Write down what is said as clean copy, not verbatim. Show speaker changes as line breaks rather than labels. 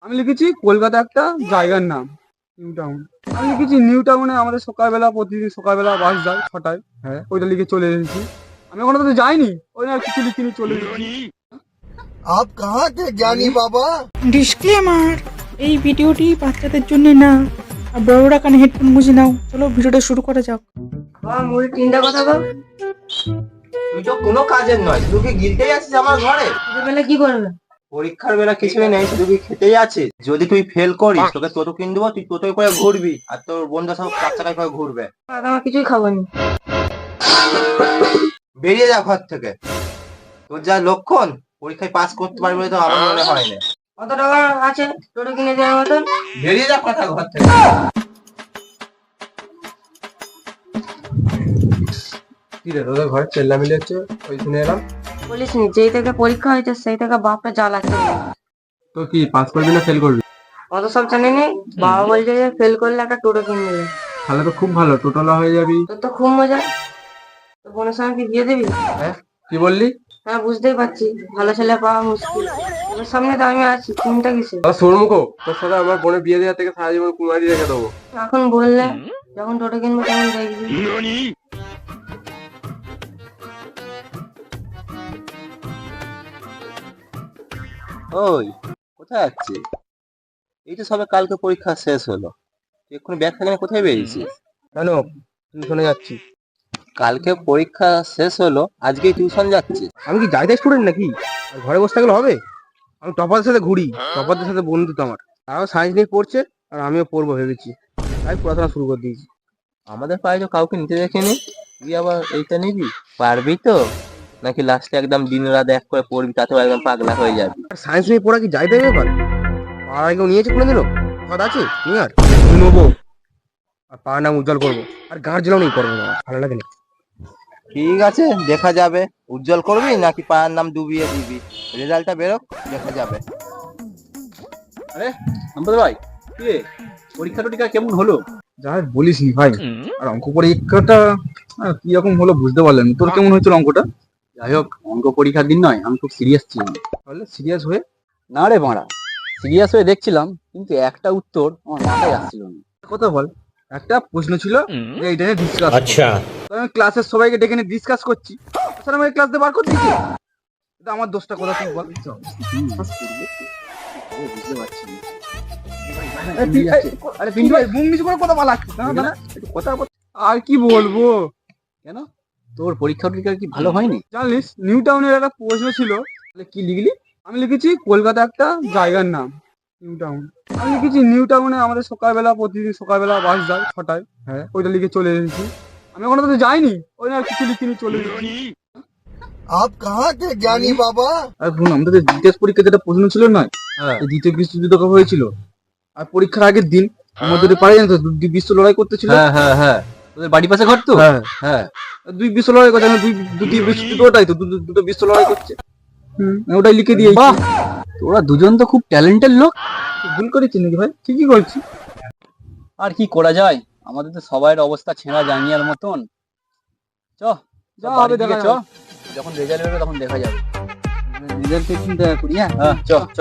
আমি লিখেছি কলকাতা একটা জায়গার নাম, নিউ টাউন। আমি লিখেছি নিউ টাউনে আমাদের সকালবেলা, প্রতিদিন সকালবেলা বাস যায় 6টায়। হ্যাঁ, ওইটা লিখে চলে এসেছি। আমি এখনো তো যাইনি, ওই আর কিছু লিখিনি, চলে এসেছি।
आप कहाँ थे ज्ञानी बाबा?
ডিসক্লেমার, এই ভিডিওটি বাচ্চাদের জন্য না, আর বড়রা কানে হেডফোন গুঁজে নাও। চলো ভিডিওটা শুরু করা যাক।
মুড়ি তিনটা কথা বল।
তুই তো কোনো কাজের নয়, শুধু কি গিলতেই আছিস আমার ঘরে।
বেলা কি করবে?
পরীক্ষার বেলা কিছুই নেই, শুধু কি খেতেই আছিস। যদি তুই ফেল করিস তোকে টোটো কিনে দেবো, তুই টোটোয় করে ঘুরবি আর তোর বন্ধু সব 4 চাকায় করে ঘুরবে।
আমার কিছুই খাবো না।
বেরিয়ে যা ঘর থেকে। তোর যা লক্ষণ, পরীক্ষায় পাস করতে পারবি বলে তো আমার মনে হয় না।
কত টাকা আছে টোটো কিনে দেওয়ার মতন?
বেরিয়ে যা কথা ঘর থেকে।
কি রে, তোদের ঘরে চেল্লামিলি হচ্ছে, ওই শুনে এলাম।
বলিস নি, যেই থেকে পরীক্ষা হয়েছে সেই থেকে বাপটা জ্বালাচ্ছে।
তো কি পাস করবি না ফেল করবি?
অত সব জানি নি, বাবা বলছে যে ফেল করলে একটা টোটো কিনে দেবে।
তাহলে তো খুব ভালো, টোটোলা হয়ে যাবি।
তোর তো খুব মজা। তো বোনের সঙ্গে কি বিয়ে দিবি?
হ্যাঁ, কি বললি?
হ্যাঁ, বুঝতেই পারছি, ভালো ছেলে পাওয়া মুশকিল। তোর সামনে তো আমি আছি, চিন্তা কিসে?
সরমুখো, তোর সাথে আমার বোনের বিয়ে দেওয়া থেকে সারা জীবন কুমারী রেখে দেবো।
এখন বললে যখন টোটো কিনবো তখন দেখবি।
ওই কোথায় যাচ্ছিস? এই তো সবে কালকে পরীক্ষা শেষ হলো, তুই এক্ষুনি ব্যাগ থেকে কোথায় বেরিয়েছিস?
কেন, টিউশনে যাচ্ছি।
কালকে পরীক্ষা শেষ হলো, আজকেই টিউশন যাচ্ছিস?
আমি কি যাইতে স্টুডেন্ট নাকি? আর ঘরে বসে থাকলে হবে? আমি টপারদের সাথে ঘুরি, টপারদের সাথে বন্ধু তো আমার। তারাও সায়েন্স নিয়ে পড়ছে আর আমিও পড়বো ভেবেছি, তাই পড়াশোনা শুরু করে দিয়েছি।
আমাদের পায়ে তো কাউকে নিতে দেখিনি, তুই আবার এইটা নিবি? পারবি তো, নাকি লাস্টে একদম দিন রাত এক করে পড়বি, তাতেও একদম পাগলা হয়ে যাবি?
আর সায়েন্স নিয়ে পড়া কি যাইতে ব্যাপার? পাড়ায় কেউ নিয়েছে কোনোদিনও? কথা আছে নিয়ে আর আমি নেবো, আর পাড়ার নাম উজ্জ্বল করবো, আর গাঁর জেলাও নেই করবো না, ভালো লাগে না।
ঠিক আছে, দেখা যাবে উজ্জ্বল করবি নাকি পায়ের নাম ডুবিয়ে দিবি। রেজাল্টটা বেরোক, দেখা যাবে।
আরে সম্পদ ভাই, কি রে, পরীক্ষা টরীক্ষা কেমন হলো?
যা বলিস নি ভাই, আর অঙ্ক পরীক্ষাটা কি রকম হলো বুঝতে পারলেন? তোর কেমন হয়েছিল অঙ্কটা?
যাই হোক, অঙ্ক পরীক্ষার দিন নয়, আমি খুব সিরিয়াস ছিলাম।
তাহলে সিরিয়াস হয়ে?
না রে মারা, সিরিয়াস হয়ে দেখছিলাম, কিন্তু একটা উত্তর আমার মাথায় আসছিল না।
কথা বল, একটা প্রশ্ন ছিল যে এইটা নিয়ে ডিসকাস। আচ্ছা, আমি ক্লাসের সবাইকে ডেকে নিয়ে ডিসকাস করছি, স্যার আমাকে ক্লাস দিয়ে বার করে দিয়েছে। এটা আমার দোষটা, কথা তুই বল।
বুঝতে পারছি না।
আরে পিন্টু ভাই, মুখ নিচু করে কথা বলা না, একটু কথা আর কি বলবো।
কেন, তোর পরীক্ষা টরীক্ষা কি ভালো হয়নি?
জানিস, নিউ টাউনের একটা প্রশ্ন ছিল। তাহলে কি লিখলি? আমি লিখেছি কলকাতা একটা জায়গার নাম, নিউ টাউন। আমি লিখেছি নিউ টাউনে আমাদের সকালবেলা, প্রতিদিন সকালবেলা বাস যায় 6টায়। হ্যাঁ, ওইটা লিখে চলে এসেছি। আমি এখনো তো যাইনি, ওই আর কিছু লিখিনি, চলে এসেছি।
आप कहाँ थे ज्ञानी बाबा?
আর শুন, আমাদের জিজ্ঞেস পরীক্ষা যেটা প্রশ্ন ছিল নয়, দ্বিতীয় বিশ্বযুদ্ধ কবে হয়েছিল? আর পরীক্ষার আগের দিন আমাদের পারে জানতো দুই বিশ্ব লড়াই করতেছিল।
হ্যাঁ হ্যাঁ হ্যাঁ, তোদের বাড়ির পাশে ঘর তো।
হ্যাঁ,
হ্যাঁ,
দুই বিশ্ব লড়াই করছে, দুটি বিশ্বযুদ্ধ, ওটাই তো দুটো বিশ্ব লড়াই করছে। ওটাই লিখে দিয়েছি।
বাহ, তোরা দুজন তো খুব ট্যালেন্টেড লোক।
ভুল করেছি নাকি ভাই? ঠিকই করছি।
আর কি করা যায়, আমাদের তো সবার অবস্থা ছেঁড়া জাঙ্গিয়ার মতন। চ,
যা হবে দেখা
চ,
যাবে।
যখন রেজাল্ট বেরোবে তখন দেখা যাবে।
রেজাল্টের চিন্তা করি। হ্যাঁ,
হ্যাঁ, চ চ।